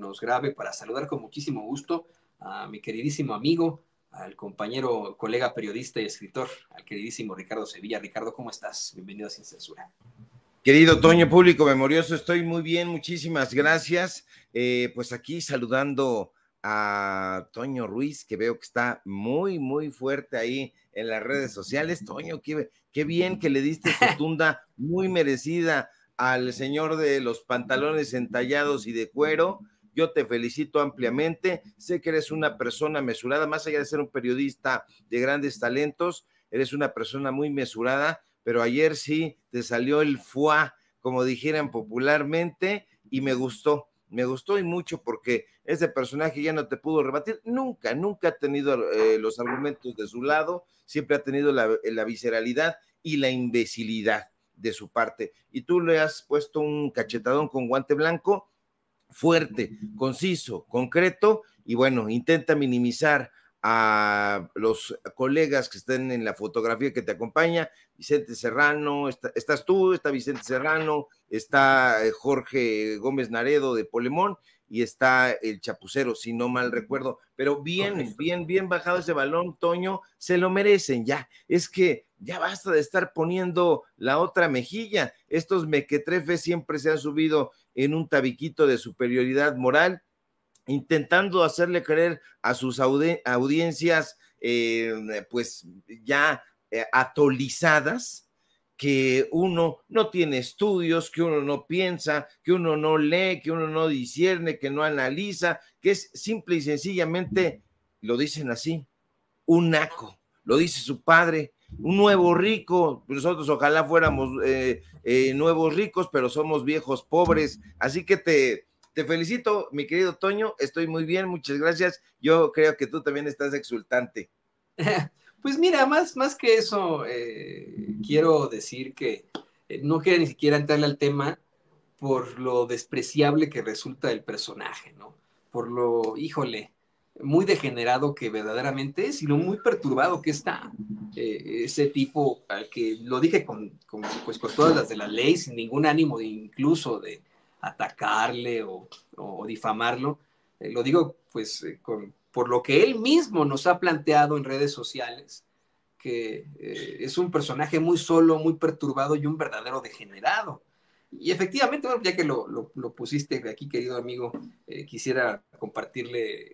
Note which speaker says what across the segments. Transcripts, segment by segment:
Speaker 1: nos grabe para saludar con muchísimo gusto a mi queridísimo amigo, al compañero, colega periodista y escritor, al queridísimo Ricardo Sevilla. Ricardo, ¿cómo estás? Bienvenido a Sin Censura.
Speaker 2: Querido Toño, público memorioso, estoy muy bien, muchísimas gracias. Pues aquí saludando a Toño Ruiz, que veo que está muy, muy fuerte ahí en las redes sociales. Toño, qué bien que le diste su tunda muy merecida al señor de los pantalones entallados y de cuero. Yo te felicito ampliamente. Sé que eres una persona mesurada, más allá de ser un periodista de grandes talentos, eres una persona muy mesurada, pero ayer sí te salió el foie, como dijeran popularmente, y me gustó y mucho, porque ese personaje ya no te pudo rebatir, nunca ha tenido los argumentos de su lado, siempre ha tenido la visceralidad y la imbecilidad de su parte, y tú le has puesto un cachetadón con guante blanco, fuerte, conciso, concreto, y bueno, intenta minimizar a los colegas que estén en la fotografía que te acompaña. Vicente Serrano, estás tú, está Vicente Serrano, está Jorge Gómez Naredo de Polemón, y está el Chapucero, si no mal recuerdo, pero bien bajado ese balón, Toño, se lo merecen ya, es que ya basta de estar poniendo la otra mejilla, estos mequetrefes siempre se han subido en un tabiquito de superioridad moral, intentando hacerle creer a sus audiencias pues ya atolizadas, que uno no tiene estudios, que uno no piensa, que uno no lee, que uno no discierne, que no analiza, que es simple y sencillamente, lo dicen así, un naco, lo dice su padre, un nuevo rico. Nosotros ojalá fuéramos nuevos ricos, pero somos viejos pobres, así que te felicito, mi querido Toño, estoy muy bien, muchas gracias. Yo creo que tú también estás exultante.
Speaker 1: Pues mira, más que eso, quiero decir que no quiero ni siquiera entrarle al tema por lo despreciable que resulta el personaje, ¿no? Por lo, híjole, muy degenerado que verdaderamente es y lo muy perturbado que está. Ese tipo al que lo dije pues, con todas las de la ley, sin ningún ánimo de incluso de atacarle o difamarlo, lo digo pues por lo que él mismo nos ha planteado en redes sociales, que es un personaje muy solo, muy perturbado y un verdadero degenerado. Y efectivamente, bueno, ya que lo pusiste aquí, querido amigo, quisiera compartirle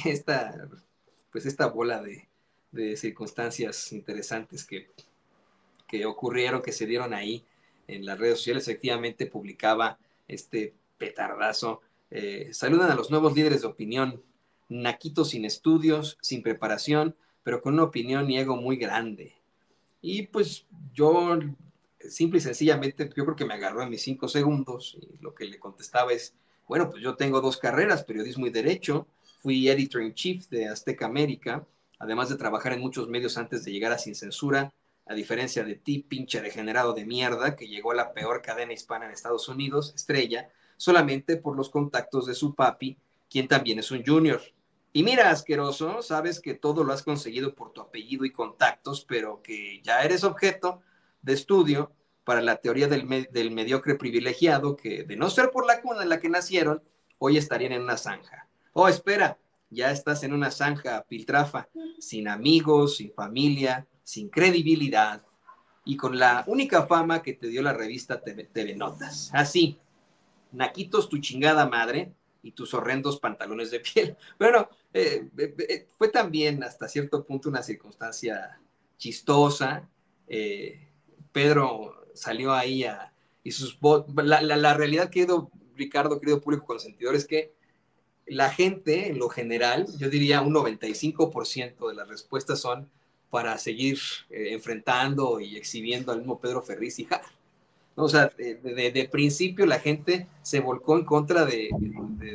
Speaker 1: esta bola de circunstancias interesantes que ocurrieron, que se dieron ahí en las redes sociales. Efectivamente, publicaba este petardazo. Saludan a los nuevos líderes de opinión, naquitos sin estudios, sin preparación, pero con una opinión y ego muy grande. Y pues yo, simple y sencillamente, yo creo que me agarró en mis 5 segundos y lo que le contestaba es, bueno, pues yo tengo 2 carreras, periodismo y derecho, fui editor in chief de Azteca América, además de trabajar en muchos medios antes de llegar a Sin Censura, a diferencia de ti, pinche degenerado de mierda, que llegó a la peor cadena hispana en Estados Unidos, Estrella, solamente por los contactos de su papi, quien también es un junior. Y mira, asqueroso, sabes que todo lo has conseguido por tu apellido y contactos, pero que ya eres objeto de estudio para la teoría del mediocre privilegiado que, de no ser por la cuna en la que nacieron, hoy estarían en una zanja. Oh, espera, ya estás en una zanja piltrafa, sin amigos, sin familia, sin credibilidad y con la única fama que te dio la revista TV Notas. Así, naquitos tu chingada madre y tus horrendos pantalones de piel. Bueno, fue también hasta cierto punto una circunstancia chistosa. Pedro salió ahí y la realidad, querido Ricardo, querido público consentidor, es que la gente, en lo general, yo diría un 95% de las respuestas son para seguir enfrentando y exhibiendo al mismo Pedro Ferriz y Jara. O sea, de principio la gente se volcó en contra de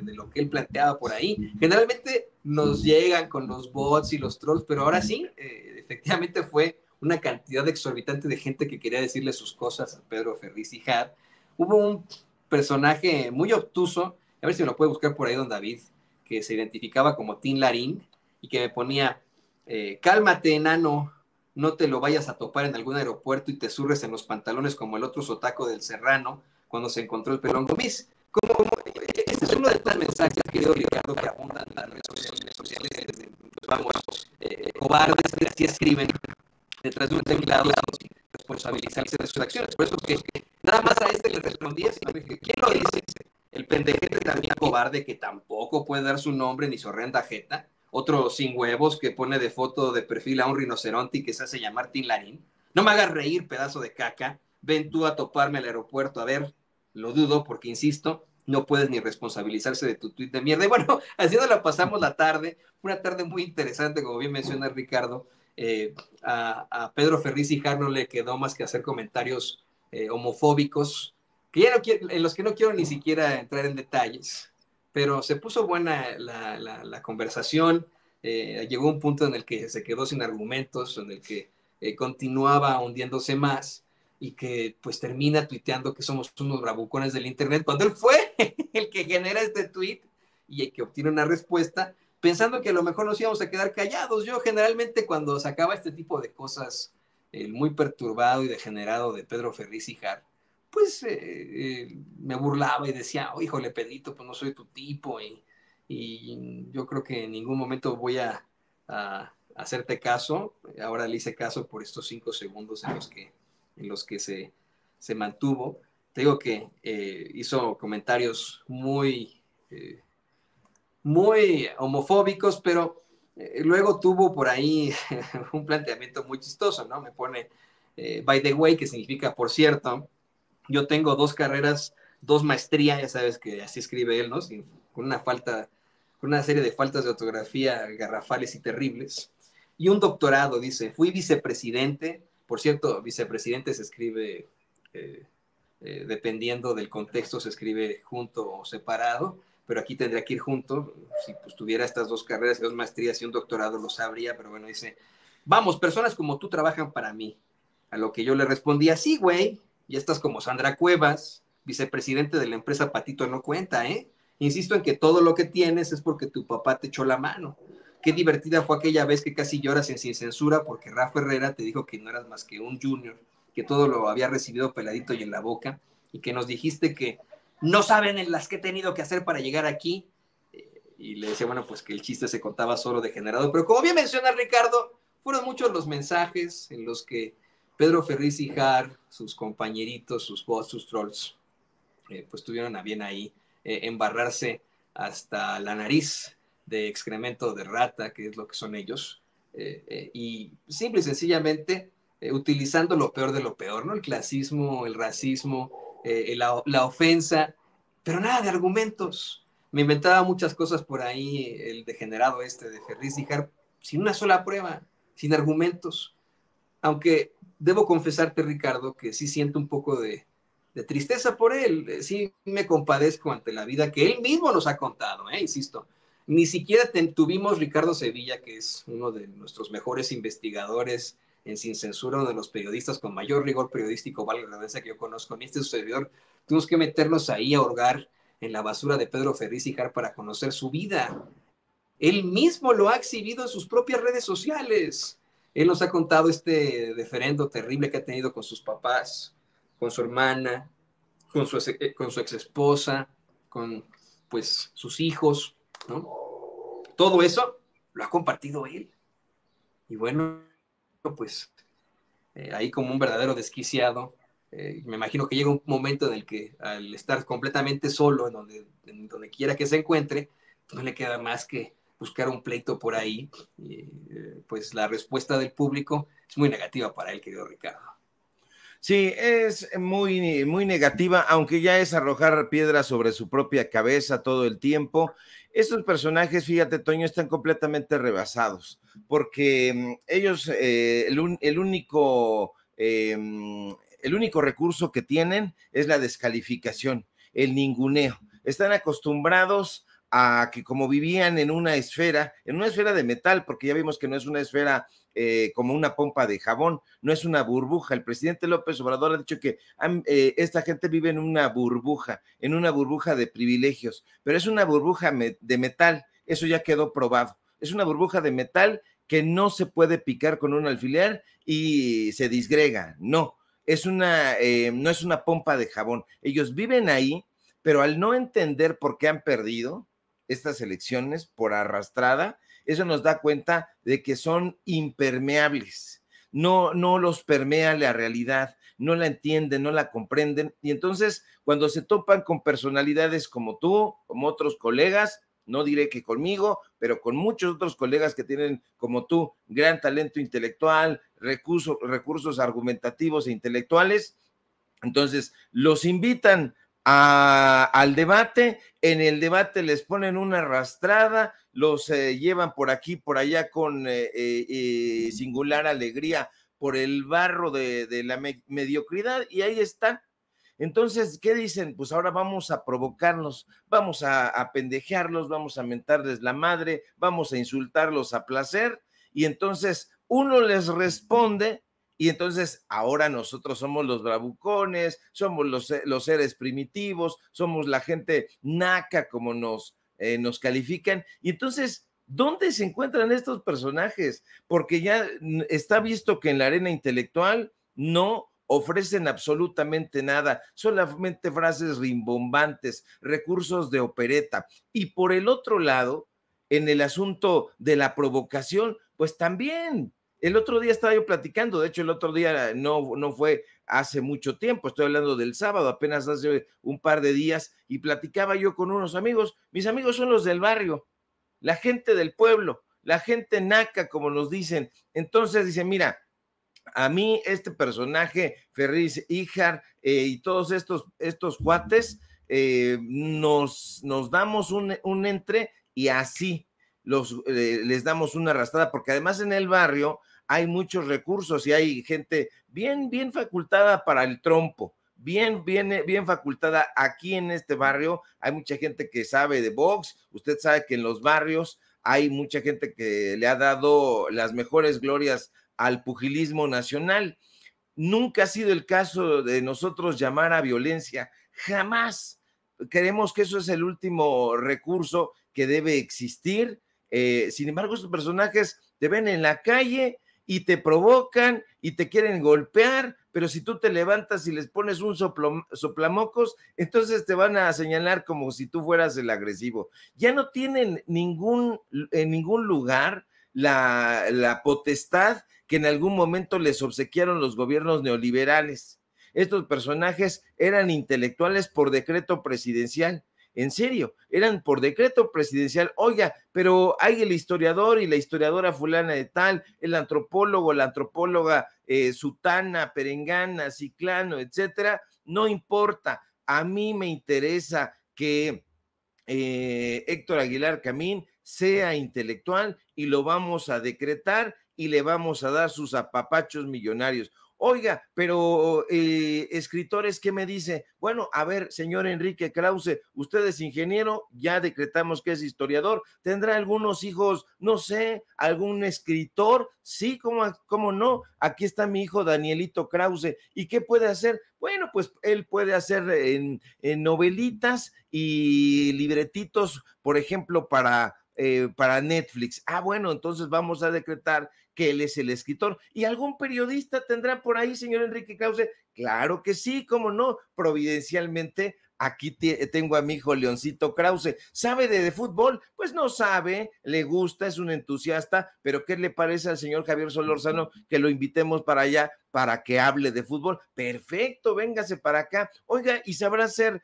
Speaker 1: lo que él planteaba por ahí. Generalmente nos llegan con los bots y los trolls, pero ahora sí, efectivamente fue una cantidad exorbitante de gente que quería decirle sus cosas a Pedro Ferriz y Had. Hubo un personaje muy obtuso, a ver si me lo puede buscar por ahí, don David, que se identificaba como Tin Larín y que me ponía, cálmate, enano, no te lo vayas a topar en algún aeropuerto y te surres en los pantalones como el otro sotaco del Serrano cuando se encontró el pelón Gomis. Este es uno tantos mensajes, querido Ricardo, que abundan en las redes sociales, pues vamos, cobardes que así escriben detrás de un teclado sin responsabilizarse de sus acciones. Por eso que nada más a este le respondí, sino que ¿quién lo dice? El pendejete también cobarde que tampoco puede dar su nombre ni su horrenda jeta. Otro sin huevos que pone de foto de perfil a un rinoceronte y que se hace llamar Tin Larín. No me hagas reír, pedazo de caca. Ven tú a toparme al aeropuerto. A ver, lo dudo porque, insisto, no puedes ni responsabilizarse de tu tuit de mierda. Y bueno, así nos la pasamos la tarde. Una tarde muy interesante, como bien menciona Ricardo. A Pedro Ferriz y Jar no le quedó más que hacer comentarios homofóbicos, que ya no quiero, en los que no quiero ni siquiera entrar en detalles, pero se puso buena la conversación, llegó un punto en el que se quedó sin argumentos, en el que continuaba hundiéndose más y que pues termina tuiteando que somos unos bravucones del internet, cuando él fue el que genera este tweet y el que obtiene una respuesta, pensando que a lo mejor nos íbamos a quedar callados. Yo generalmente cuando sacaba este tipo de cosas, el muy perturbado y degenerado de Pedro Ferriz y Jar, pues me burlaba y decía, oh, híjole, Pedrito, pues no soy tu tipo y yo creo que en ningún momento voy a hacerte caso. Ahora le hice caso por estos 5 segundos en los que se mantuvo. Te digo que hizo comentarios muy homofóbicos, pero luego tuvo por ahí un planteamiento muy chistoso, ¿no? Me pone, by the way, que significa por cierto. Yo tengo 2 carreras, 2 maestrías, ya sabes que así escribe él, ¿no? Con una serie de faltas de ortografía garrafales y terribles. Y un doctorado, dice, fui vicepresidente. Por cierto, vicepresidente se escribe, dependiendo del contexto, se escribe junto o separado, pero aquí tendría que ir junto. Si pues tuviera estas 2 carreras y 2 maestrías y un doctorado, lo sabría, pero bueno, dice, vamos, personas como tú trabajan para mí. A lo que yo le respondía, sí, güey, ya estás como Sandra Cuevas, vicepresidente de la empresa Patito No Cuenta, ¿eh? Insisto en que todo lo que tienes es porque tu papá te echó la mano. Qué divertida fue aquella vez que casi lloras en Sin Censura porque Rafa Herrera te dijo que no eras más que un junior, que todo lo había recibido peladito y en la boca, y que nos dijiste que no saben en las que he tenido que hacer para llegar aquí. Y le decía, bueno, pues que el chiste se contaba solo degenerado. Pero como bien menciona Ricardo, fueron muchos los mensajes en los que Pedro Ferriz y Jar, sus compañeritos, sus bots, sus trolls, pues tuvieron a bien ahí embarrarse hasta la nariz de excremento de rata, que es lo que son ellos, y simple y sencillamente utilizando lo peor de lo peor, ¿no? El clasismo, el racismo, la ofensa, pero nada de argumentos. Me inventaba muchas cosas por ahí, el degenerado este de Ferriz y Jar, sin una sola prueba, sin argumentos. Aunque debo confesarte, Ricardo, que sí siento un poco de tristeza por él. Sí me compadezco ante la vida que él mismo nos ha contado, insisto. Ni siquiera tuvimos Ricardo Sevilla, que es uno de nuestros mejores investigadores en Sin Censura, uno de los periodistas con mayor rigor periodístico, valga la redundancia, que yo conozco. Ni este servidor, tuvimos que meternos ahí a hurgar en la basura de Pedro Ferriz y Jar para conocer su vida. Él mismo lo ha exhibido en sus propias redes sociales. Él nos ha contado este deferendo terrible que ha tenido con sus papás, con su hermana, con su ex esposa, con pues sus hijos, ¿no? Todo eso lo ha compartido él. Y bueno, pues ahí como un verdadero desquiciado, me imagino que llega un momento en el que al estar completamente solo, en donde quiera que se encuentre, no le queda más que buscar un pleito por ahí. Y, pues la respuesta del público es muy negativa para él, querido Ricardo.
Speaker 2: Sí, es muy, muy negativa, aunque ya es arrojar piedras sobre su propia cabeza todo el tiempo. Estos personajes, fíjate, Toño, están completamente rebasados, porque ellos, el único recurso que tienen es la descalificación, el ninguneo. Están acostumbrados a que como vivían en una esfera de metal, porque ya vimos que no es una esfera como una pompa de jabón, no es una burbuja. El presidente López Obrador ha dicho que esta gente vive en una burbuja de privilegios, pero es una burbuja de metal, eso ya quedó probado. Es una burbuja de metal que no se puede picar con un alfiler y se disgrega, no. No es una pompa de jabón. Ellos viven ahí pero al no entender por qué han perdido estas elecciones por arrastrada, eso nos da cuenta de que son impermeables, no los permea la realidad, no la entienden, no la comprenden, y entonces cuando se topan con personalidades como tú, como otros colegas, no diré que conmigo, pero con muchos otros colegas que tienen, como tú, gran talento intelectual, recursos argumentativos e intelectuales, entonces los invitan al debate, en el debate les ponen una arrastrada, los llevan por aquí, por allá con singular alegría por el barro de la mediocridad, y ahí están. Entonces, ¿qué dicen? Pues ahora vamos a provocarlos, vamos a pendejearlos, vamos a mentarles la madre, vamos a insultarlos a placer, y entonces uno les responde, y entonces ahora nosotros somos los bravucones, somos los seres primitivos, somos la gente naca, como nos califican, y entonces, ¿dónde se encuentran estos personajes? Porque ya está visto que en la arena intelectual no ofrecen absolutamente nada, solamente frases rimbombantes, recursos de opereta. Y por el otro lado, en el asunto de la provocación, pues también, el otro día estaba yo platicando, de hecho el otro día no fue hace mucho tiempo, estoy hablando del sábado, apenas hace un par de días, y platicaba yo con unos amigos, mis amigos son los del barrio, la gente del pueblo, la gente naca, como nos dicen. Entonces dicen, mira, a mí este personaje, Ferriz Híjar y todos estos cuates, nos damos un entre y así les damos una arrastrada, porque además en el barrio hay muchos recursos y hay gente bien facultada para el trompo, bien facultada. Aquí en este barrio hay mucha gente que sabe de box, usted sabe que en los barrios hay mucha gente que le ha dado las mejores glorias al pugilismo nacional. Nunca ha sido el caso de nosotros llamar a violencia, jamás. Creemos que eso es el último recurso que debe existir. Sin embargo, estos personajes te ven en la calle y te provocan y te quieren golpear, pero si tú te levantas y les pones un soplamocos, entonces te van a señalar como si tú fueras el agresivo. Ya no tienen en ningún lugar la potestad que en algún momento les obsequiaron los gobiernos neoliberales. Estos personajes eran intelectuales por decreto presidencial. En serio, eran por decreto presidencial. Oiga, pero hay el historiador y la historiadora fulana de tal, el antropólogo, la antropóloga sutana, perengana, ciclano, etcétera. No importa. A mí me interesa que Héctor Aguilar Camín sea intelectual y lo vamos a decretar y le vamos a dar sus apapachos millonarios. Oiga, pero escritores, ¿qué me dice? Bueno, a ver, señor Enrique Krause, usted es ingeniero, ya decretamos que es historiador, ¿tendrá algunos hijos, no sé, algún escritor? Sí, ¿cómo no? Aquí está mi hijo Danielito Krause. ¿Y qué puede hacer? Bueno, pues él puede hacer en novelitas y libretitos, por ejemplo, para Netflix. Ah, bueno, entonces vamos a decretar que él es el escritor. ¿Y algún periodista tendrá por ahí, señor Enrique Krause? Claro que sí, cómo no, providencialmente. Aquí tengo a mi hijo Leoncito Krause. ¿Sabe de fútbol? Pues no sabe, le gusta, es un entusiasta, pero ¿qué le parece al señor Javier Solórzano que lo invitemos para allá para que hable de fútbol? Perfecto, véngase para acá. Oiga, ¿y sabrá hacer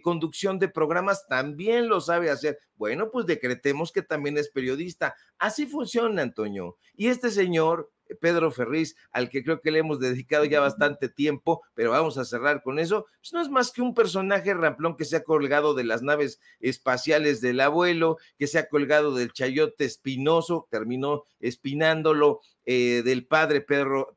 Speaker 2: conducción de programas? También lo sabe hacer. Bueno, pues decretemos que también es periodista. Así funciona, Antonio. Y este señor, Pedro Ferriz, al que creo que le hemos dedicado ya bastante tiempo, pero vamos a cerrar con eso, pues no es más que un personaje ramplón que se ha colgado de las naves espaciales del abuelo, que se ha colgado del chayote espinoso, terminó espinándolo, del padre Pedro,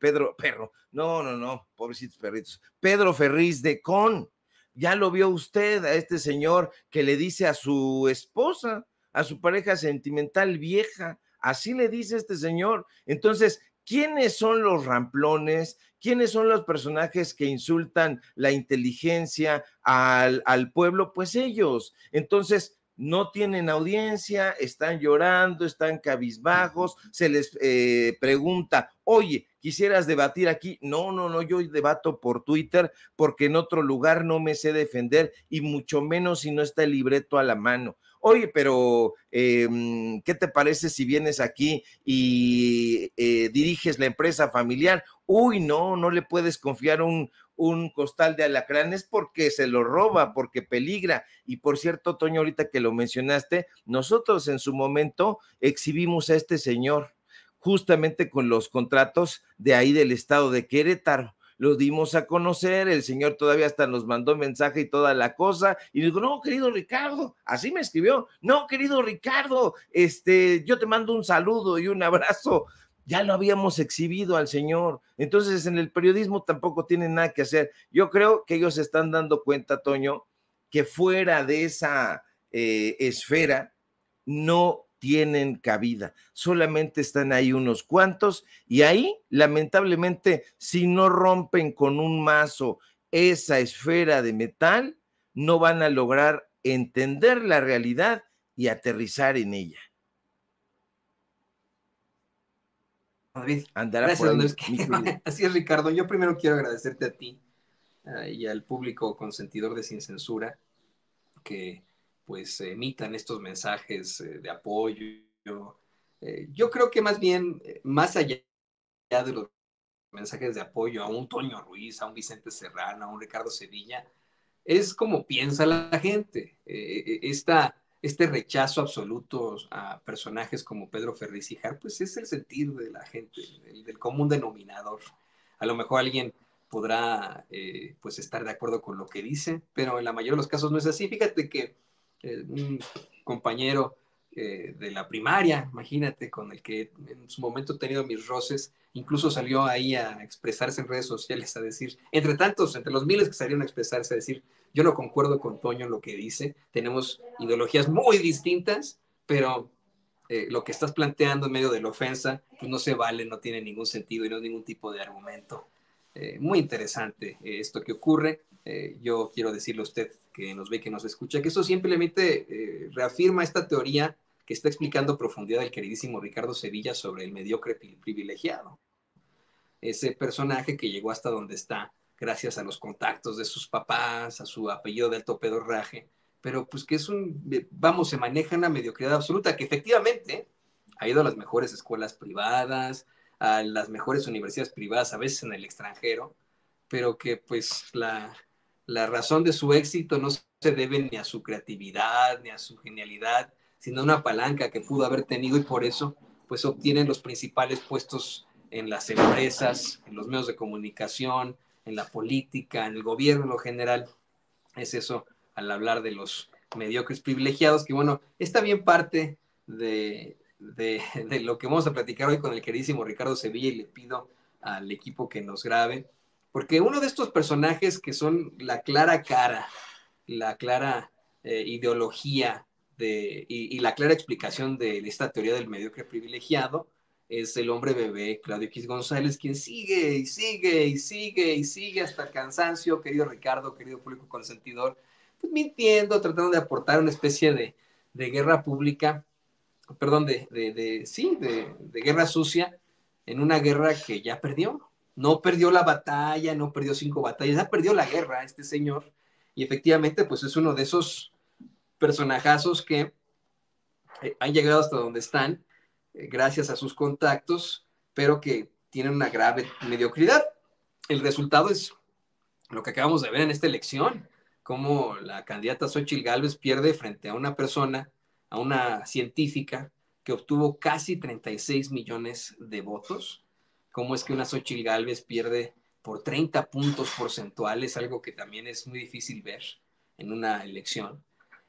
Speaker 2: no, pobrecitos perritos, Pedro Ferriz de Con. Ya lo vio usted a este señor que le dice a su esposa, a su pareja sentimental vieja, así le dice este señor. Entonces, ¿quiénes son los ramplones? ¿Quiénes son los personajes que insultan la inteligencia al pueblo? Pues ellos. Entonces, no tienen audiencia, están llorando, están cabizbajos, se les pregunta, oye, quisieras debatir aquí. No, no, no, yo debato por Twitter porque en otro lugar no me sé defender y mucho menos si no está el libreto a la mano. Oye, pero ¿qué te parece si vienes aquí y diriges la empresa familiar? Uy, no, no le puedes confiar un costal de alacranes porque se lo roba, porque peligra. Y por cierto, Toño, ahorita que lo mencionaste, nosotros en su momento exhibimos a este señor justamente con los contratos de ahí del estado de Querétaro. Los dimos a conocer, el señor todavía hasta nos mandó mensaje y toda la cosa, y digo, no, querido Ricardo, así me escribió, no, querido Ricardo, yo te mando un saludo y un abrazo. Ya lo habíamos exhibido al señor, entonces en el periodismo tampoco tienen nada que hacer. Yo creo que ellos se están dando cuenta, Toño, que fuera de esa esfera no tienen cabida, solamente están ahí unos cuantos y ahí, lamentablemente, si no rompen con un mazo esa esfera de metal, no van a lograr entender la realidad y aterrizar en ella.
Speaker 1: David,
Speaker 2: Andará por
Speaker 1: gracias,
Speaker 2: ahí,
Speaker 1: donde es
Speaker 2: mi querido.
Speaker 1: que... Así es, Ricardo. Yo primero quiero agradecerte a ti y al público consentidor de Sin Censura que pues emitan estos mensajes de apoyo. Yo creo que más bien, más allá de los mensajes de apoyo a un Toño Ruiz, a un Vicente Serrano, a un Ricardo Sevilla, es como piensa la gente. Este rechazo absoluto a personajes como Pedro Ferriz y Jar, pues es el sentir de la gente, del común denominador. A lo mejor alguien podrá pues estar de acuerdo con lo que dice, pero en la mayoría de los casos no es así. Fíjate que un compañero de la primaria, imagínate, con el que en su momento he tenido mis roces, incluso salió ahí a expresarse en redes sociales, a decir, entre los miles que salieron a expresarse, a decir, yo no concuerdo con Toño en lo que dice, tenemos ideologías muy distintas, pero lo que estás planteando en medio de la ofensa, pues no se vale, no tiene ningún sentido y no es ningún tipo de argumento. Muy interesante esto que ocurre. Yo quiero decirle a usted que nos ve, que nos escucha, que eso simplemente reafirma esta teoría que está explicando a profundidad el queridísimo Ricardo Sevilla sobre el mediocre privilegiado. Ese personaje que llegó hasta donde está gracias a los contactos de sus papás, a su apellido de alto pedorraje, pero pues que es vamos, se maneja una mediocridad absoluta, que efectivamente ha ido a las mejores escuelas privadas, a las mejores universidades privadas, a veces en el extranjero, pero que pues la razón de su éxito no se debe ni a su creatividad, ni a su genialidad, sino a una palanca que pudo haber tenido y por eso pues obtienen los principales puestos en las empresas, en los medios de comunicación, en la política, en el gobierno en lo general. Es eso al hablar de los mediocres privilegiados, que bueno, está bien parte de lo que vamos a platicar hoy con el queridísimo Ricardo Sevilla y le pido al equipo que nos grabe, porque uno de estos personajes que son la clara cara, la clara ideología y la clara explicación de esta teoría del mediocre privilegiado es el hombre bebé Claudio X González, quien sigue y sigue y sigue y sigue hasta el cansancio, querido Ricardo, querido público consentidor, pues mintiendo, tratando de aportar una especie de guerra pública, perdón, de guerra sucia en una guerra que ya perdió. No perdió la batalla, no perdió 5 batallas, ya perdió la guerra este señor. Y efectivamente, pues es uno de esos personajazos que han llegado hasta donde están gracias a sus contactos, pero que tienen una grave mediocridad. El resultado es lo que acabamos de ver en esta elección, cómo la candidata Xóchitl Gálvez pierde frente a una persona, a una científica, que obtuvo casi 36 millones de votos. Cómo es que una Xóchitl Gálvez pierde por 30 puntos porcentuales, algo que también es muy difícil ver en una elección.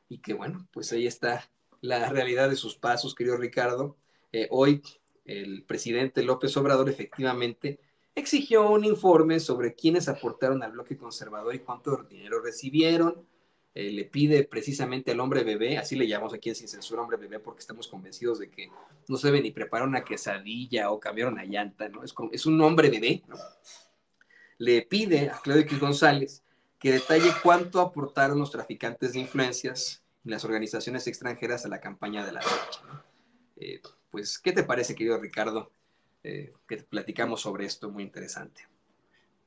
Speaker 1: Y que bueno, pues ahí está la realidad de sus pasos, querido Ricardo. Hoy el presidente López Obrador efectivamente exigió un informe sobre quiénes aportaron al bloque conservador y cuánto dinero recibieron. Le pide precisamente al hombre bebé, así le llamamos aquí en Sin Censura hombre bebé, porque estamos convencidos de que no se debe ni preparar una quesadilla o cambiar una llanta, ¿no? Es un hombre bebé, ¿no? Le pide a Claudio X González que detalle cuánto aportaron los traficantes de influencias y las organizaciones extranjeras a la campaña de la derecha, ¿no? Pues, ¿qué te parece, querido Ricardo? que platicamos sobre esto, muy interesante.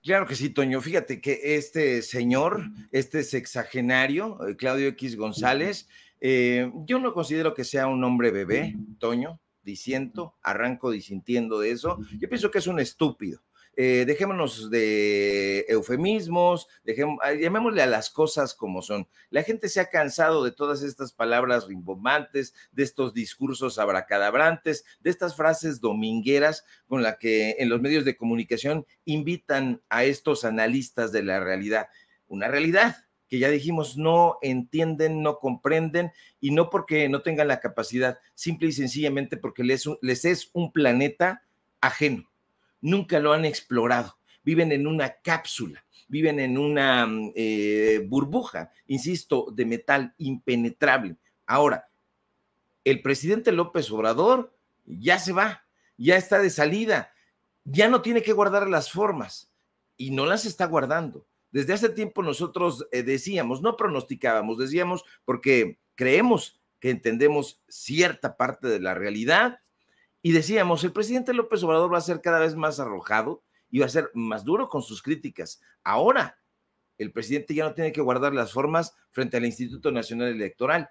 Speaker 2: Claro que sí, Toño. Fíjate que este señor, este sexagenario, Claudio X González, yo no considero que sea un hombre bebé, Toño, arranco disintiendo de eso. Yo pienso que es un estúpido. Dejémonos de eufemismos, llamémosle a las cosas como son. La gente se ha cansado de todas estas palabras rimbombantes, de estos discursos abracadabrantes, de estas frases domingueras con las que en los medios de comunicación invitan a estos analistas de la realidad. Una realidad que ya dijimos no entienden, no comprenden, y no porque no tengan la capacidad, simple y sencillamente porque les es un planeta ajeno. Nunca lo han explorado, viven en una cápsula, viven en una burbuja, insisto, de metal impenetrable. Ahora, el presidente López Obrador ya se va, ya está de salida, ya no tiene que guardar las formas y no las está guardando. Desde hace tiempo nosotros decíamos, no pronosticábamos, decíamos porque creemos que entendemos cierta parte de la realidad. Y decíamos, el presidente López Obrador va a ser cada vez más arrojado y va a ser más duro con sus críticas. Ahora, el presidente ya no tiene que guardar las formas frente al Instituto Nacional Electoral.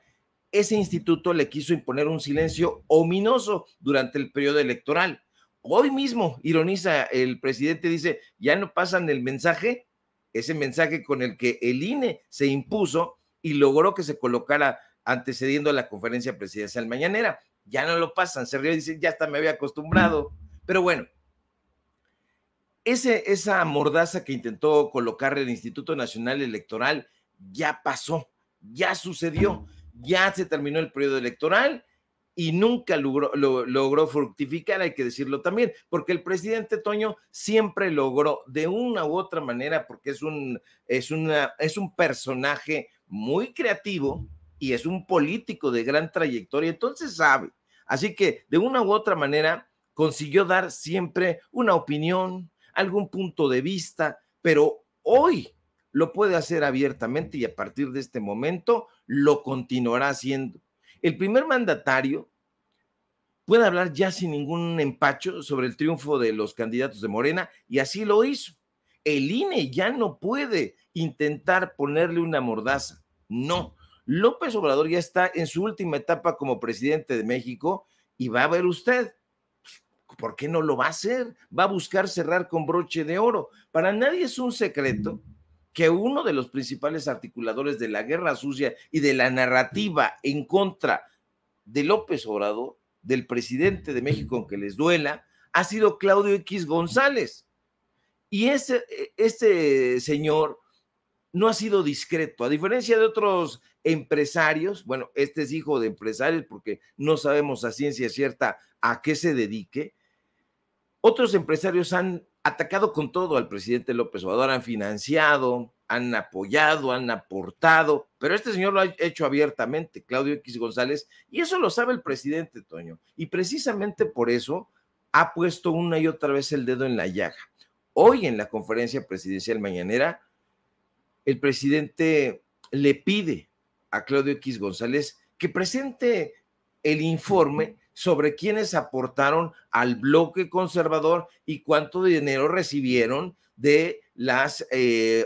Speaker 2: Ese instituto le quiso imponer un silencio ominoso durante el periodo electoral. Hoy mismo, ironiza el presidente, dice, ya no pasan el mensaje, ese mensaje con el que el INE se impuso y logró que se colocara antecediendo a la conferencia presidencial mañanera. Ya no lo pasan, se ríe y dice, ya hasta me había acostumbrado. Pero bueno, esa mordaza que intentó colocar el Instituto Nacional Electoral ya pasó, ya sucedió, ya se terminó el periodo electoral y nunca logró fructificar, hay que decirlo también, porque el presidente Toño siempre logró de una u otra manera, porque es un personaje muy creativo y es un político de gran trayectoria, entonces sabe. Así que de una u otra manera consiguió dar siempre una opinión, algún punto de vista, pero hoy lo puede hacer abiertamente y a partir de este momento lo continuará haciendo. El primer mandatario puede hablar ya sin ningún empacho sobre el triunfo de los candidatos de Morena y así lo hizo. El INE ya no puede intentar ponerle una mordaza. No. López Obrador ya está en su última etapa como presidente de México y va a ver usted, ¿por qué no lo va a hacer? Va a buscar cerrar con broche de oro. Para nadie es un secreto que uno de los principales articuladores de la guerra sucia y de la narrativa en contra de López Obrador, del presidente de México, aunque les duela, ha sido Claudio X González. Y ese señor no ha sido discreto, a diferencia de otros empresarios. Bueno, este es hijo de empresarios porque no sabemos a ciencia cierta a qué se dedique. Otros empresarios han atacado con todo al presidente López Obrador, han financiado, han apoyado, han aportado, pero este señor lo ha hecho abiertamente, Claudio X González, y eso lo sabe el presidente, Toño, y precisamente por eso ha puesto una y otra vez el dedo en la llaga. Hoy en la conferencia presidencial mañanera, el presidente le pide a Claudio X González que presente el informe sobre quiénes aportaron al bloque conservador y cuánto dinero recibieron de las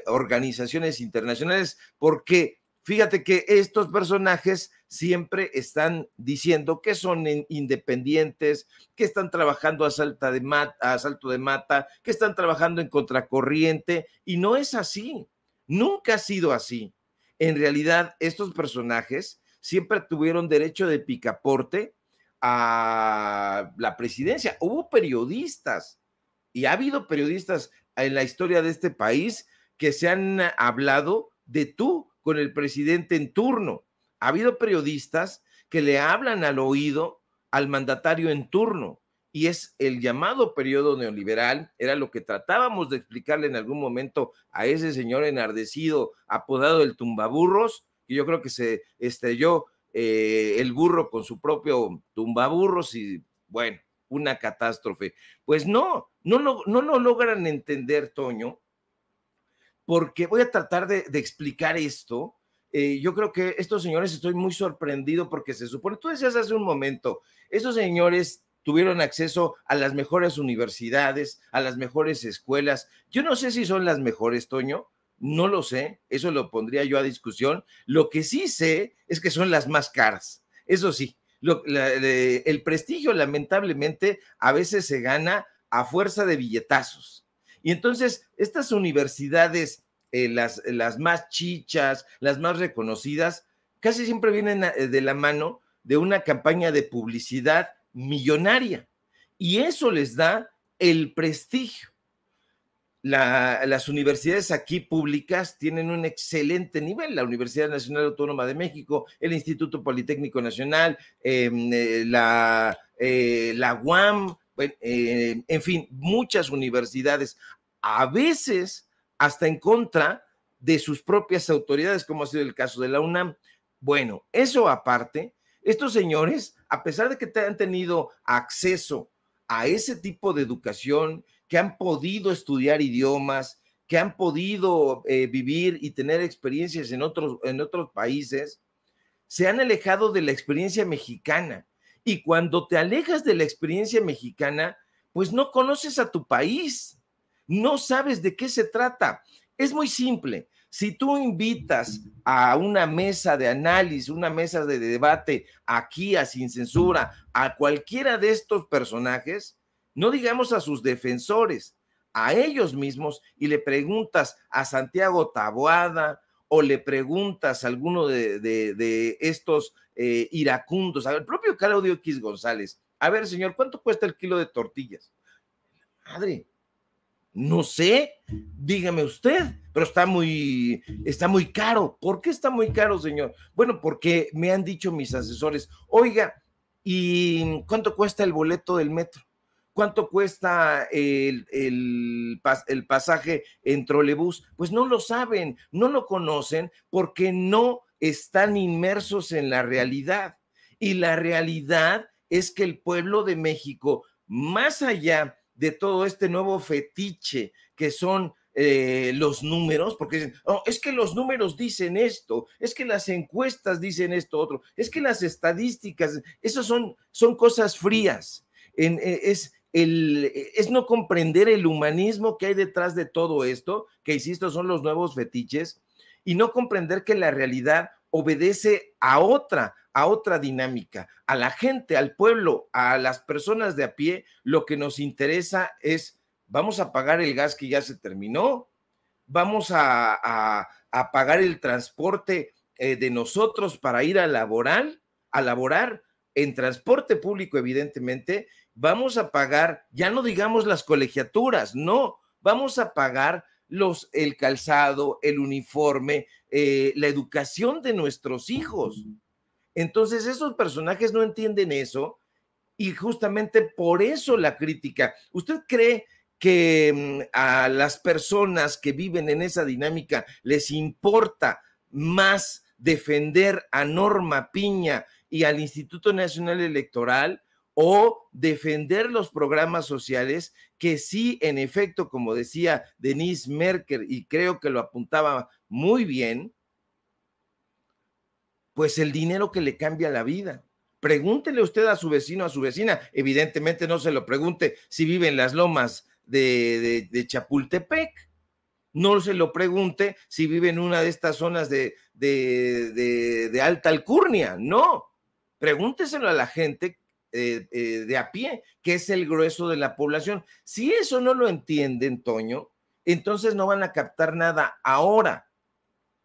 Speaker 2: organizaciones internacionales, porque fíjate que estos personajes siempre están diciendo que son independientes, que están trabajando a salto de mata, que están trabajando en contracorriente, y no es así, nunca ha sido así. En realidad, estos personajes siempre tuvieron derecho de picaporte a la presidencia. Hubo periodistas y ha habido periodistas en la historia de este país que se han hablado de tú con el presidente en turno. Ha habido periodistas que le hablan al oído al mandatario en turno y es el llamado periodo neoliberal. Era lo que tratábamos de explicarle en algún momento a ese señor enardecido apodado el tumbaburros, que yo creo que se estrelló el burro con su propio tumbaburros y bueno, una catástrofe. Pues no lo logran entender, Toño, porque voy a tratar de explicar esto. Yo creo que estos señores, estoy muy sorprendido porque se supone, tú decías hace un momento, estos señores tuvieron acceso a las mejores universidades, a las mejores escuelas. Yo no sé si son las mejores, Toño, no lo sé, eso lo pondría yo a discusión. Lo que sí sé es que son las más caras, eso sí. El prestigio, lamentablemente, a veces se gana a fuerza de billetazos. Y entonces, estas universidades, las más chichas, las más reconocidas, casi siempre vienen de la mano de una campaña de publicidad millonaria. Y eso les da el prestigio. Las universidades aquí públicas tienen un excelente nivel, la Universidad Nacional Autónoma de México, el Instituto Politécnico Nacional, la UAM, en fin, muchas universidades, a veces hasta en contra de sus propias autoridades, como ha sido el caso de la UNAM. Bueno, eso aparte, estos señores, a pesar de que han tenido acceso a ese tipo de educación, que han podido estudiar idiomas, que han podido vivir y tener experiencias en otros países, se han alejado de la experiencia mexicana. Y cuando te alejas de la experiencia mexicana, pues no conoces a tu país, no sabes de qué se trata. Es muy simple. Si tú invitas a una mesa de análisis, una mesa de debate aquí a Sin Censura, a cualquiera de estos personajes, no digamos a sus defensores, a ellos mismos, y le preguntas a Santiago Taboada o le preguntas a alguno de estos iracundos, al propio Claudio X González, a ver, señor, ¿cuánto cuesta el kilo de tortillas? Madre, no sé, dígame usted, pero está muy caro. ¿Por qué está muy caro, señor? Bueno, porque me han dicho mis asesores, oiga, ¿y cuánto cuesta el boleto del metro? ¿Cuánto cuesta el pasaje en trolebús? Pues no lo saben, no lo conocen porque no están inmersos en la realidad. Y la realidad es que el pueblo de México, más allá de todo este nuevo fetiche que son los números, porque dicen, oh, es que los números dicen esto, es que las encuestas dicen esto otro, es que las estadísticas, esas son cosas frías. Es no comprender el humanismo que hay detrás de todo esto, que insisto, son los nuevos fetiches, y no comprender que la realidad obedece a otra dinámica. A la gente, al pueblo, a las personas de a pie, lo que nos interesa es, vamos a pagar el gas que ya se terminó, vamos a pagar el transporte de nosotros para ir a laborar en transporte público, evidentemente, vamos a pagar, ya no digamos las colegiaturas, no, vamos a pagar el calzado, el uniforme, la educación de nuestros hijos. Entonces, esos personajes no entienden eso y justamente por eso la crítica. ¿Usted cree que a las personas que viven en esa dinámica les importa más defender a Norma Piña y al Instituto Nacional Electoral o defender los programas sociales que sí, en efecto, como decía Denise Merker, y creo que lo apuntaba muy bien, pues el dinero que le cambia la vida? Pregúntele usted a su vecino, a su vecina, evidentemente no se lo pregunte si vive en las lomas de Chapultepec, no se lo pregunte si vive en una de estas zonas de alta alcurnia, no, pregúnteselo a la gente de a pie, que es el grueso de la población. Si eso no lo entienden, Toño, entonces no van a captar nada. Ahora,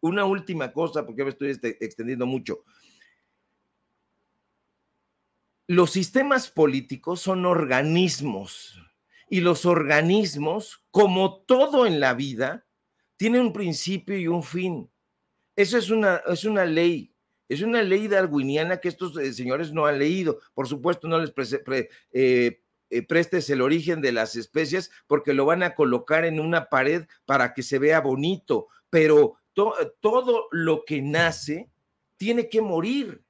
Speaker 2: una última cosa, porque me estoy extendiendo mucho. Los sistemas políticos son organismos y los organismos, como todo en la vida, tienen un principio y un fin. Eso es una ley. Es una ley darwiniana que estos señores no han leído. Por supuesto, no les prestes el origen de las especies porque lo van a colocar en una pared para que se vea bonito, pero todo lo que nace tiene que morir.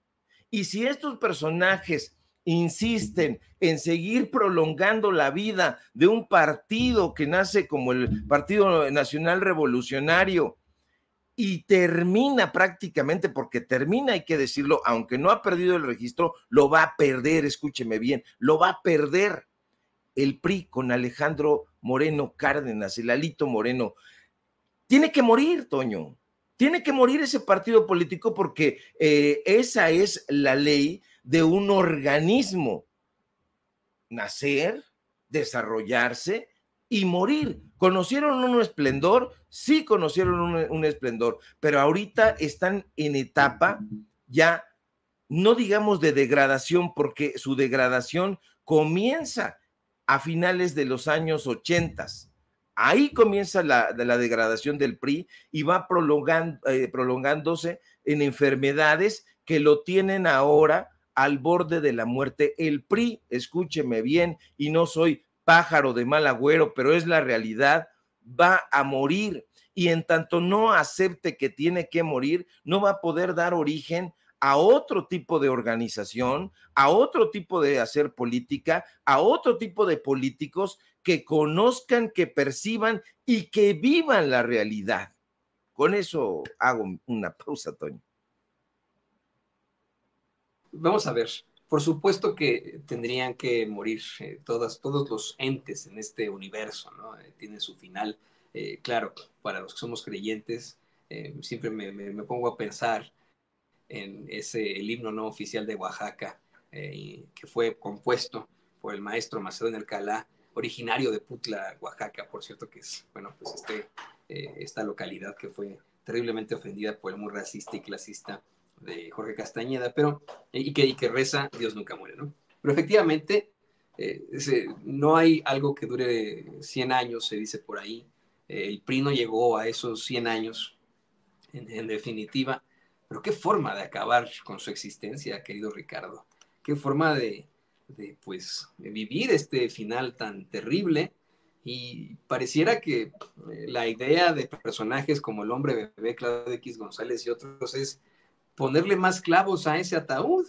Speaker 2: Y si estos personajes insisten en seguir prolongando la vida de un partido que nace como el Partido Nacional Revolucionario y termina prácticamente, porque termina, hay que decirlo, aunque no ha perdido el registro, lo va a perder, escúcheme bien, lo va a perder el PRI con Alejandro Moreno Cárdenas, el Alito Moreno. Tiene que morir, Toño. Tiene que morir ese partido político porque esa es la ley de un organismo. Nacer, desarrollarse y morir. ¿Conocieron un esplendor? Sí, conocieron un esplendor, pero ahorita están en etapa ya, no digamos de degradación, porque su degradación comienza a finales de los años 80. Ahí comienza la degradación del PRI y va prolongándose en enfermedades que lo tienen ahora al borde de la muerte. El PRI, escúcheme bien, y no soy pájaro de mal agüero, pero es la realidad, va a morir. Y en tanto no acepte que tiene que morir, no va a poder dar origen a otro tipo de organización, a otro tipo de hacer política, a otro tipo de políticos que conozcan, que perciban y que vivan la realidad. Con eso hago una pausa, Toño.
Speaker 1: Vamos a ver, por supuesto que tendrían que morir todos los entes en este universo, ¿no? Tienen su final. Claro, para los que somos creyentes, siempre me pongo a pensar en el himno no oficial de Oaxaca, que fue compuesto por el maestro Macedonio Alcalá, originario de Putla, Oaxaca, por cierto, que es, bueno, pues esta localidad que fue terriblemente ofendida por el muy racista y clasista de Jorge Castañeda, pero, y que reza Dios nunca muere, ¿no? Pero efectivamente, no hay algo que dure 100 años, se dice por ahí. El PRI no llegó a esos 100 años, en definitiva, pero qué forma de acabar con su existencia, querido Ricardo. Qué forma pues, de vivir este final tan terrible. Y pareciera que la idea de personajes como el hombre bebé, Claudio X González y otros es ponerle más clavos a ese ataúd.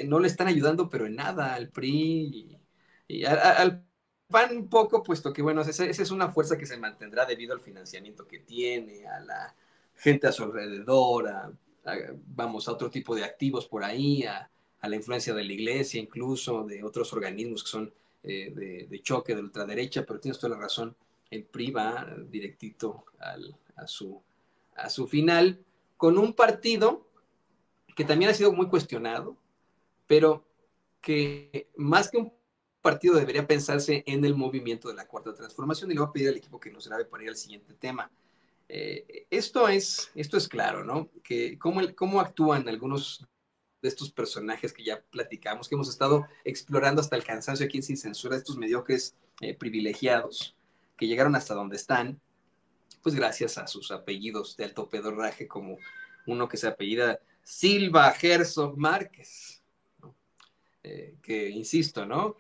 Speaker 1: No le están ayudando, pero en nada al PRI y al PAN un poco, puesto que, bueno, esa es una fuerza que se mantendrá debido al financiamiento que tiene, a la gente a su alrededor, vamos, a otro tipo de activos por ahí, a la influencia de la iglesia, incluso de otros organismos que son de choque de ultraderecha, pero tienes toda la razón, el PRI va directito a su final con un partido que también ha sido muy cuestionado, pero que más que un partido debería pensarse en el movimiento de la Cuarta Transformación, y le voy a pedir al equipo que nos grabe para ir al siguiente tema. Esto es claro, ¿no? Que cómo actúan algunos de estos personajes que ya platicamos, que hemos estado explorando hasta el cansancio aquí en Sin Censura, estos mediocres privilegiados que llegaron hasta donde están, pues gracias a sus apellidos de alto pedorraje, como uno que se apellida Silva Herzog Márquez, ¿no? Que insisto, ¿no?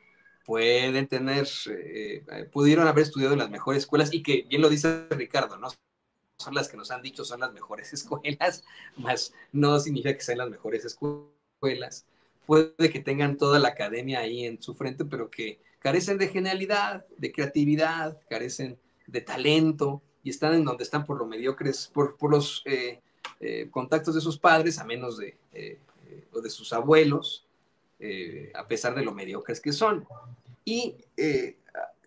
Speaker 1: Pueden tener, pudieron haber estudiado en las mejores escuelas y que, bien lo dice Ricardo, ¿no? Son las que nos han dicho son las mejores escuelas, más no significa que sean las mejores escuelas. Puede que tengan toda la academia ahí en su frente, pero que carecen de genialidad, de creatividad, carecen de talento y están en donde están por lo mediocres, por los contactos de sus padres, a menos o de sus abuelos, a pesar de lo mediocres que son. Y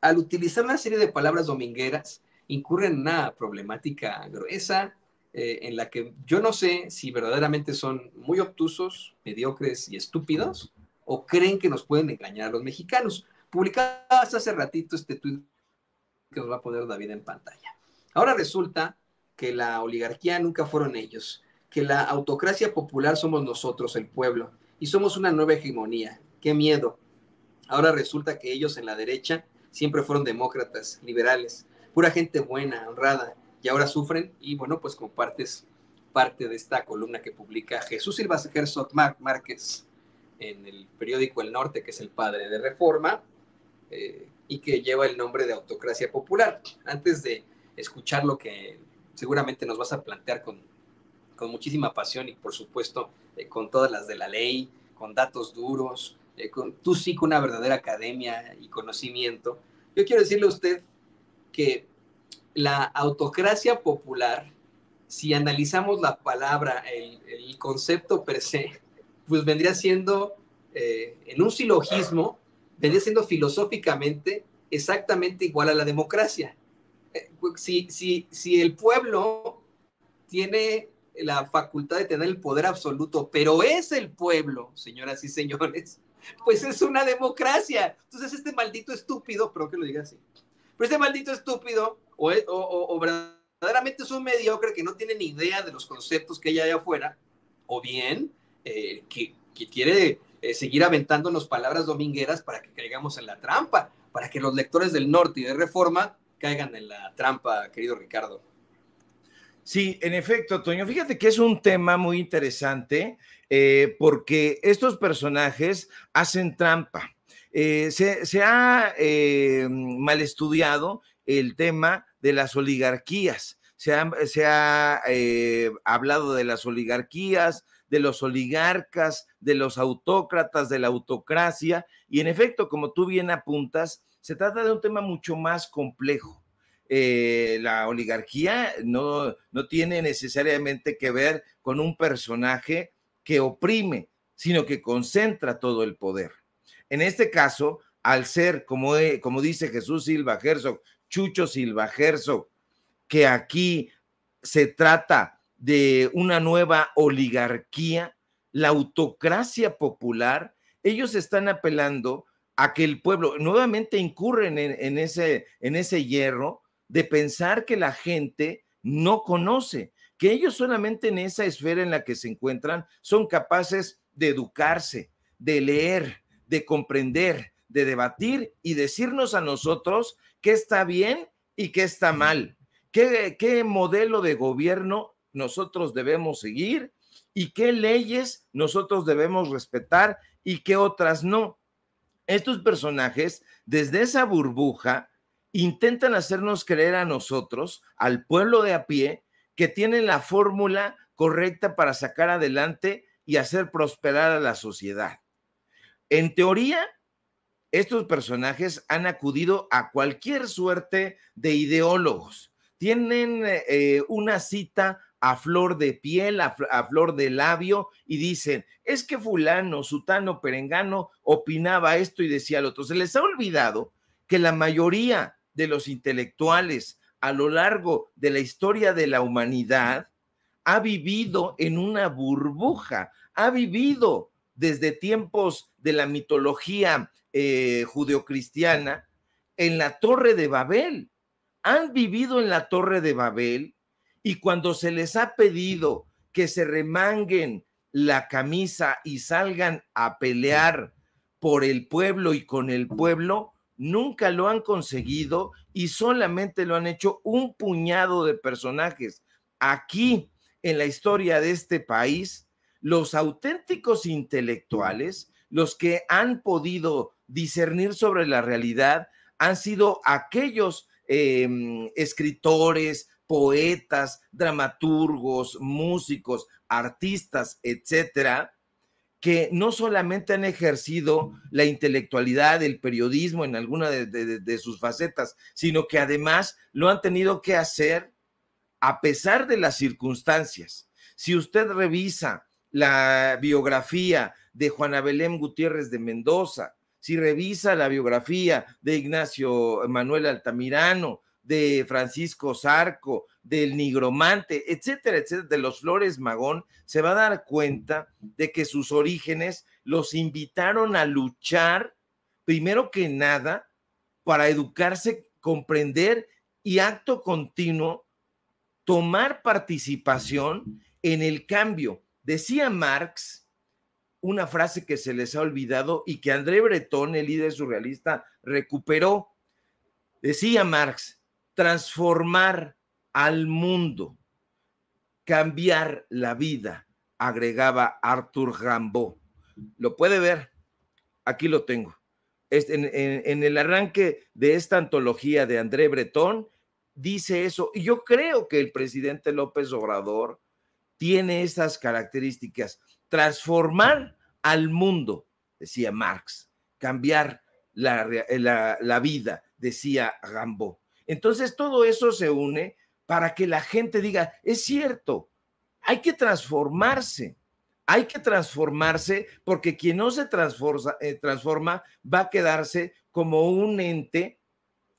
Speaker 1: al utilizar una serie de palabras domingueras, incurren en una problemática gruesa en la que yo no sé si verdaderamente son muy obtusos, mediocres y estúpidos, o creen que nos pueden engañar a los mexicanos. Publicabas hace ratito este tuit que nos va a poner David en pantalla. Ahora resulta que la oligarquía nunca fueron ellos, que la autocracia popular somos nosotros, el pueblo, y somos una nueva hegemonía. ¡Qué miedo! Ahora resulta que ellos en la derecha siempre fueron demócratas, liberales, pura gente buena, honrada, y ahora sufren y bueno, pues compartes parte de esta columna que publica Jesús Silva Herzog Márquez en el periódico El Norte, que es el padre de Reforma, y que lleva el nombre de Autocracia Popular. Antes de escuchar lo que seguramente nos vas a plantear con muchísima pasión y por supuesto con todas las de la ley, con datos duros, tú sí con una verdadera academia y conocimiento. Yo quiero decirle a usted que la autocracia popular si analizamos la palabra, el concepto per se, pues vendría siendo, en un silogismo, vendría siendo filosóficamente exactamente igual a la democracia. Si el pueblo tiene la facultad de tener el poder absoluto, pero es el pueblo, señoras y señores, pues es una democracia. Entonces este maldito estúpido, pero que lo diga así, pero este maldito estúpido o verdaderamente es un mediocre que no tiene ni idea de los conceptos que hay allá afuera, o bien que quiere seguir aventándonos palabras domingueras para que caigamos en la trampa, para que los lectores del Norte y de Reforma caigan en la trampa, querido Ricardo.
Speaker 2: Sí, en efecto, Toño, fíjate que es un tema muy interesante porque estos personajes hacen trampa. Se ha mal estudiado el tema de las oligarquías. Se ha hablado de las oligarquías, de los oligarcas, de los autócratas, de la autocracia, y en efecto, como tú bien apuntas, se trata de un tema mucho más complejo. La oligarquía no tiene necesariamente que ver con un personaje que oprime, sino que concentra todo el poder. En este caso, al ser, como dice Jesús Silva Herzog, Chucho Silva Herzog, que aquí se trata de una nueva oligarquía, la autocracia popular, ellos están apelando a que el pueblo nuevamente incurren en ese hierro de pensar que la gente no conoce, que ellos solamente en esa esfera en la que se encuentran son capaces de educarse, de leer, de comprender, de debatir y decirnos a nosotros qué está bien y qué está mal, qué modelo de gobierno nosotros debemos seguir y qué leyes nosotros debemos respetar y qué otras no. Estos personajes, desde esa burbuja, intentan hacernos creer a nosotros, al pueblo de a pie, que tienen la fórmula correcta para sacar adelante y hacer prosperar a la sociedad. En teoría, estos personajes han acudido a cualquier suerte de ideólogos. Tienen una cita a flor de piel, a flor de labio, y dicen, es que fulano, sutano, perengano opinaba esto y decía lo otro. Se les ha olvidado que la mayoría de los intelectuales a lo largo de la historia de la humanidad ha vivido en una burbuja, ha vivido desde tiempos de la mitología judeocristiana en la Torre de Babel. Han vivido en la Torre de Babel y cuando se les ha pedido que se remanguen la camisa y salgan a pelear por el pueblo y con el pueblo, nunca lo han conseguido y solamente lo han hecho un puñado de personajes. Aquí, en la historia de este país, los auténticos intelectuales, los que han podido discernir sobre la realidad, han sido aquellos escritores, poetas, dramaturgos, músicos, artistas, etcétera, que no solamente han ejercido la intelectualidad, el periodismo en alguna de sus facetas, sino que además lo han tenido que hacer a pesar de las circunstancias. Si usted revisa la biografía de Juana Belén Gutiérrez de Mendoza, si revisa la biografía de Ignacio Manuel Altamirano, de Francisco Zarco, del Nigromante, etcétera, etcétera, de los Flores Magón, se va a dar cuenta de que sus orígenes los invitaron a luchar, primero que nada, para educarse, comprender y acto continuo, tomar participación en el cambio. Decía Marx una frase que se les ha olvidado y que André Breton, el líder surrealista, recuperó. Decía Marx, transformar al mundo, cambiar la vida, agregaba Arthur Rimbaud. Lo puede ver, aquí lo tengo. En el arranque de esta antología de André Breton, dice eso, y yo creo que el presidente López Obrador tiene esas características. Transformar al mundo, decía Marx, cambiar la vida, decía Rimbaud. Entonces todo eso se une para que la gente diga, es cierto, hay que transformarse. Hay que transformarse porque quien no se transforma va a quedarse como un ente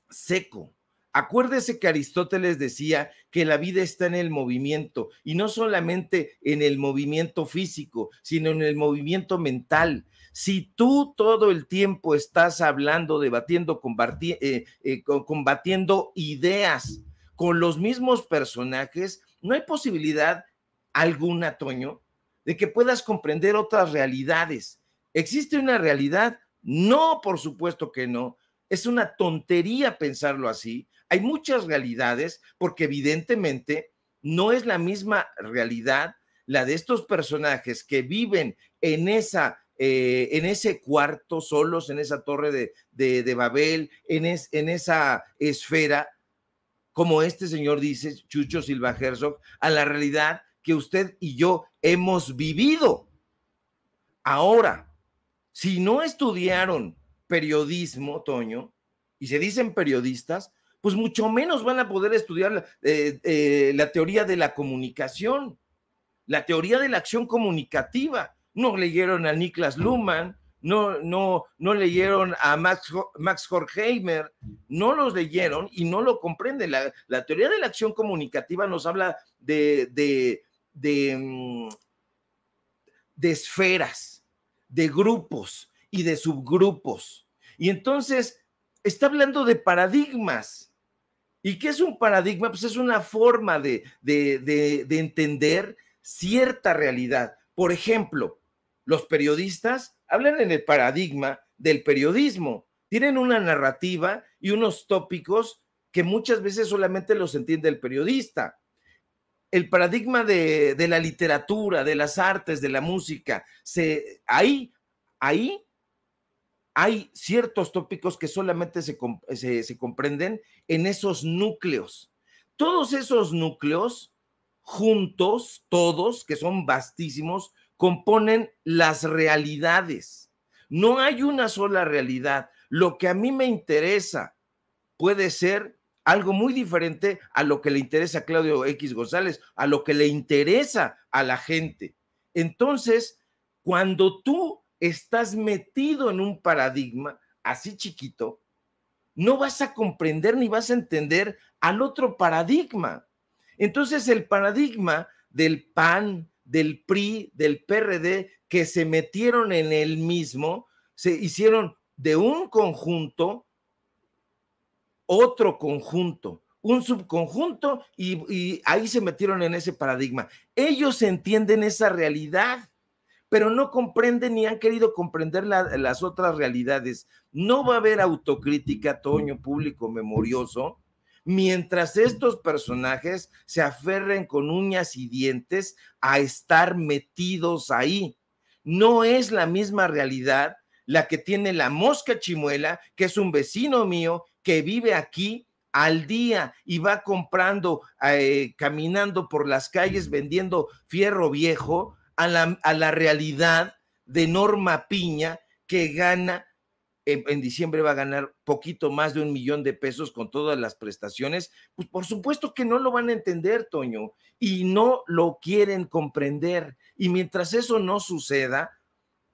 Speaker 2: seco. Acuérdese que Aristóteles decía que la vida está en el movimiento y no solamente en el movimiento físico, sino en el movimiento mental. Si tú todo el tiempo estás hablando, debatiendo, combatiendo ideas con los mismos personajes, no hay posibilidad alguna, Toño, de que puedas comprender otras realidades. ¿Existe una realidad? No, por supuesto que no. Es una tontería pensarlo así. Hay muchas realidades porque evidentemente no es la misma realidad la de estos personajes que viven en ese cuarto solos, en esa torre de Babel, en esa esfera, como este señor dice, Chucho Silva Herzog, a la realidad que usted y yo hemos vivido. Ahora, si no estudiaron periodismo, Toño, y se dicen periodistas, pues mucho menos van a poder estudiar la teoría de la comunicación, la teoría de la acción comunicativa. No leyeron a Niklas Luhmann, no leyeron a Max Horkheimer, no los leyeron y no lo comprenden. La teoría de la acción comunicativa nos habla de esferas, de grupos y de subgrupos. Y entonces está hablando de paradigmas. ¿Y qué es un paradigma? Pues es una forma de entender cierta realidad. Por ejemplo, los periodistas hablan en el paradigma del periodismo. Tienen una narrativa y unos tópicos que muchas veces solamente los entiende el periodista. El paradigma de la literatura, de las artes, de la música, ahí hay ciertos tópicos que solamente se comprenden en esos núcleos. Todos esos núcleos, juntos, todos, que son vastísimos, componen las realidades. No hay una sola realidad. Lo que a mí me interesa puede ser algo muy diferente a lo que le interesa a Claudio X González, a lo que le interesa a la gente. Entonces, cuando tú estás metido en un paradigma así chiquito, no vas a comprender ni vas a entender al otro paradigma. Entonces, el paradigma del PAN, del PRI, del PRD, que se metieron en el mismo, se hicieron de un conjunto otro conjunto, un subconjunto, y ahí se metieron en ese paradigma. Ellos entienden esa realidad, pero no comprenden ni han querido comprender las otras realidades. No va a haber autocrítica, Toño, público memorioso, mientras estos personajes se aferren con uñas y dientes a estar metidos ahí. No es la misma realidad la que tiene la Mosca Chimuela, que es un vecino mío que vive aquí al día y va comprando, caminando por las calles vendiendo fierro viejo, a la realidad de Norma Piña, que gana, en diciembre va a ganar poquito más de 1 millón de pesos con todas las prestaciones. Pues por supuesto que no lo van a entender, Toño, y no lo quieren comprender. Y mientras eso no suceda,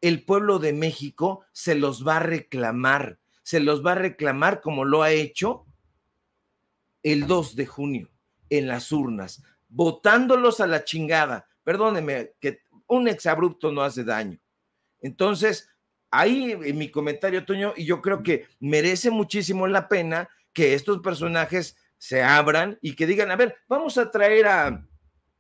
Speaker 2: el pueblo de México se los va a reclamar como lo ha hecho el 2 de junio en las urnas, votándolos a la chingada. Perdóneme, que un exabrupto no hace daño. Entonces, ahí en mi comentario, Toño, y yo creo que merece muchísimo la pena que estos personajes se abran y que digan, a ver, vamos a traer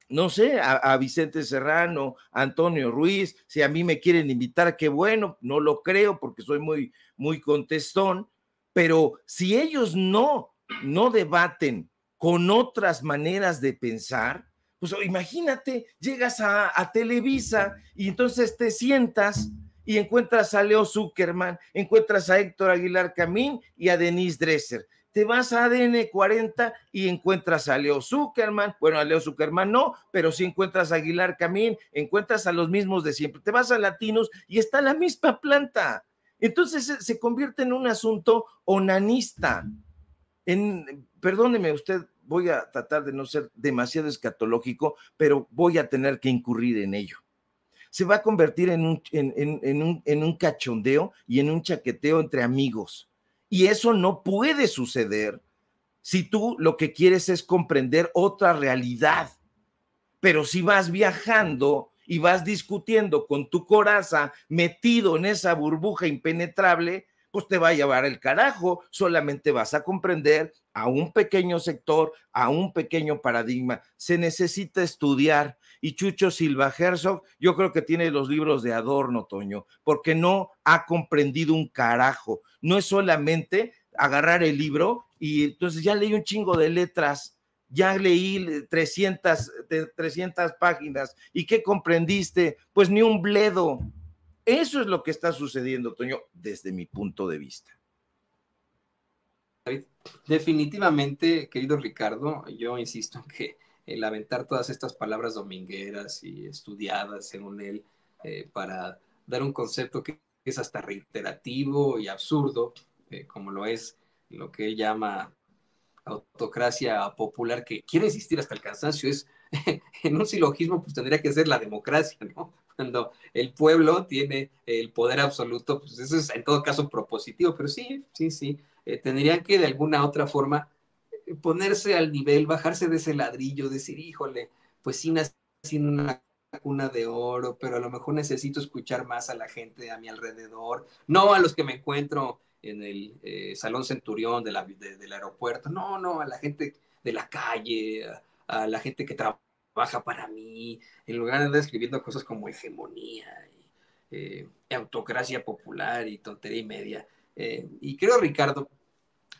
Speaker 2: no sé, a Vicente Serrano, a Antonio Ruiz, si a mí me quieren invitar, qué bueno, no lo creo porque soy muy contestón, pero si ellos no debaten con otras maneras de pensar, pues imagínate, llegas a Televisa y entonces te sientas y encuentras a Leo Zuckerman, encuentras a Héctor Aguilar Camín y a Denise Dresser. Te vas a ADN 40 y encuentras a Leo Zuckerman, bueno, a Leo Zuckerman no, pero sí encuentras a Aguilar Camín, encuentras a los mismos de siempre. Te vas a Latinos y está la misma planta. Entonces se convierte en un asunto onanista. Perdóneme usted, voy a tratar de no ser demasiado escatológico, pero voy a tener que incurrir en ello. Se va a convertir en un cachondeo y en un chaqueteo entre amigos. Y eso no puede suceder si tú lo que quieres es comprender otra realidad. Pero si vas viajando y vas discutiendo con tu coraza metido en esa burbuja impenetrable, pues te va a llevar el carajo. Solamente vas a comprender a un pequeño sector, a un pequeño paradigma. Se necesita estudiar. Y Chucho Silva Herzog, yo creo que tiene los libros de Adorno, Toño, porque no ha comprendido un carajo. No es solamente agarrar el libro y entonces ya leí un chingo de letras, ya leí 300 páginas. ¿Y qué comprendiste? Pues ni un bledo. Eso es lo que está sucediendo, Toño, desde mi punto de vista.
Speaker 1: Definitivamente, querido Ricardo, yo insisto en que el aventar todas estas palabras domingueras y estudiadas, según él, para dar un concepto que es hasta reiterativo y absurdo, como lo es lo que él llama autocracia popular, que quiero insistir hasta el cansancio, es en un silogismo, pues tendría que ser la democracia, ¿no? Cuando el pueblo tiene el poder absoluto, pues eso es en todo caso propositivo, pero sí, tendrían que de alguna otra forma ponerse al nivel, bajarse de ese ladrillo, decir, híjole, pues sí nací en una cuna de oro, pero a lo mejor necesito escuchar más a la gente a mi alrededor, no a los que me encuentro en el Salón Centurión del aeropuerto, no, a la gente de la calle, a la gente que trabaja para mí, en lugar de andar escribiendo cosas como hegemonía y autocracia popular y tontería y media. Y creo, Ricardo,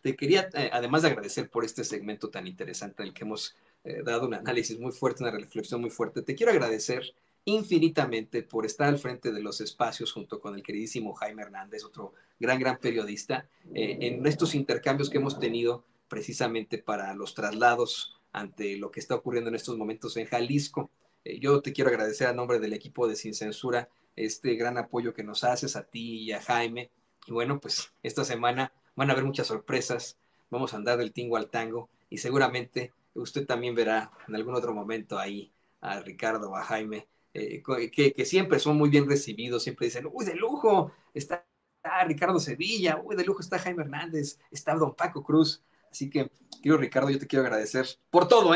Speaker 1: te quería, además de agradecer por este segmento tan interesante en el que hemos dado un análisis muy fuerte, una reflexión muy fuerte, te quiero agradecer infinitamente por estar al frente de los espacios junto con el queridísimo Jaime Hernández, otro gran periodista, en estos intercambios que hemos tenido precisamente para los traslados ante lo que está ocurriendo en estos momentos en Jalisco. Yo te quiero agradecer a nombre del equipo de Sin Censura este gran apoyo que nos haces a ti y a Jaime. Y bueno, pues esta semana van a haber muchas sorpresas, vamos a andar del tingo al tango y seguramente usted también verá en algún otro momento ahí a Ricardo o a Jaime, que siempre son muy bien recibidos, siempre dicen, uy, de lujo, está Ricardo Sevilla, uy, de lujo está Jaime Hernández, está don Paco Cruz. Así que, querido Ricardo, yo te quiero agradecer por todo,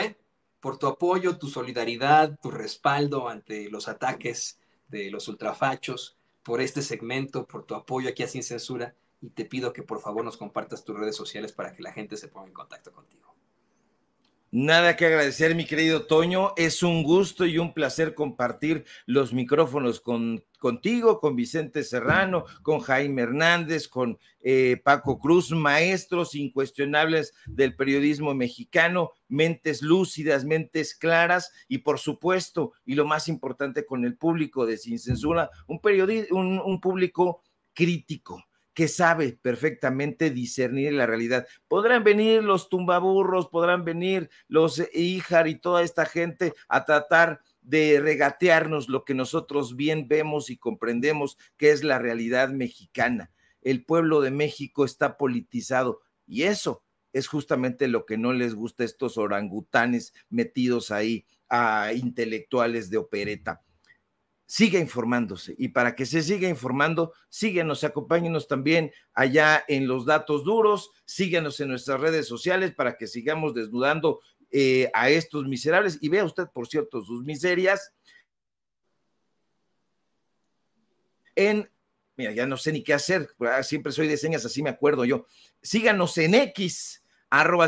Speaker 1: por tu apoyo, tu solidaridad, tu respaldo ante los ataques de los ultrafachos, por este segmento, por tu apoyo aquí a Sin Censura, y te pido que por favor nos compartas tus redes sociales para que la gente se ponga en contacto contigo.
Speaker 2: Nada que agradecer, mi querido Toño. Es un gusto y un placer compartir los micrófonos contigo, con Vicente Serrano, con Jaime Hernández, con Paco Cruz, maestros incuestionables del periodismo mexicano, mentes lúcidas, mentes claras y por supuesto, y lo más importante, con el público de Sin Censura, un público crítico, que sabe perfectamente discernir la realidad. Podrán venir los tumbaburros, podrán venir los Híjar y toda esta gente a tratar de regatearnos lo que nosotros bien vemos y comprendemos que es la realidad mexicana. El pueblo de México está politizado y eso es justamente lo que no les gusta a estos orangutanes metidos ahí a intelectuales de opereta. Siga informándose y para que se siga informando, síguenos, acompáñenos también allá en los datos duros, síguenos en nuestras redes sociales para que sigamos desnudando a estos miserables y vea usted, por cierto, sus miserias mira, ya no sé ni qué hacer, siempre soy de señas, así me acuerdo yo. Síganos en X,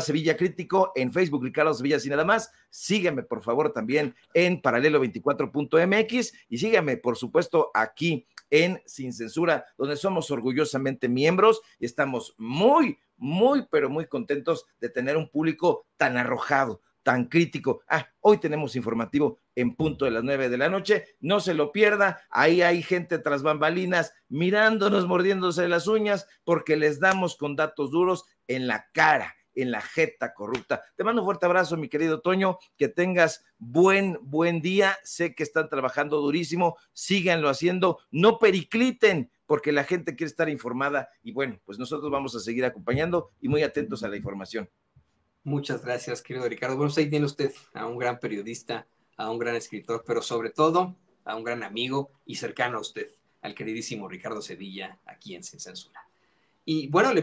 Speaker 2: @Sevilla Crítico, en Facebook, Ricardo Sevilla, sin nada más. Sígueme, por favor, también en paralelo24.mx y sígueme, por supuesto, aquí en Sin Censura, donde somos orgullosamente miembros y estamos muy, pero muy contentos de tener un público tan arrojado, tan crítico. Hoy tenemos informativo en punto de las 9 de la noche, no se lo pierda, ahí hay gente tras bambalinas mirándonos, mordiéndose las uñas, porque les damos con datos duros en la cara, en la jeta corrupta. Te mando un fuerte abrazo, mi querido Toño, que tengas buen día, sé que están trabajando durísimo, síganlo haciendo, no pericliten, porque la gente quiere estar informada y bueno, pues nosotros vamos a seguir acompañando y muy atentos a la información.
Speaker 1: Muchas gracias, querido Ricardo. Bueno, pues ahí tiene usted a un gran periodista, a un gran escritor, pero sobre todo a un gran amigo y cercano a usted, al queridísimo Ricardo Sevilla, aquí en Sin Censura. Y bueno, le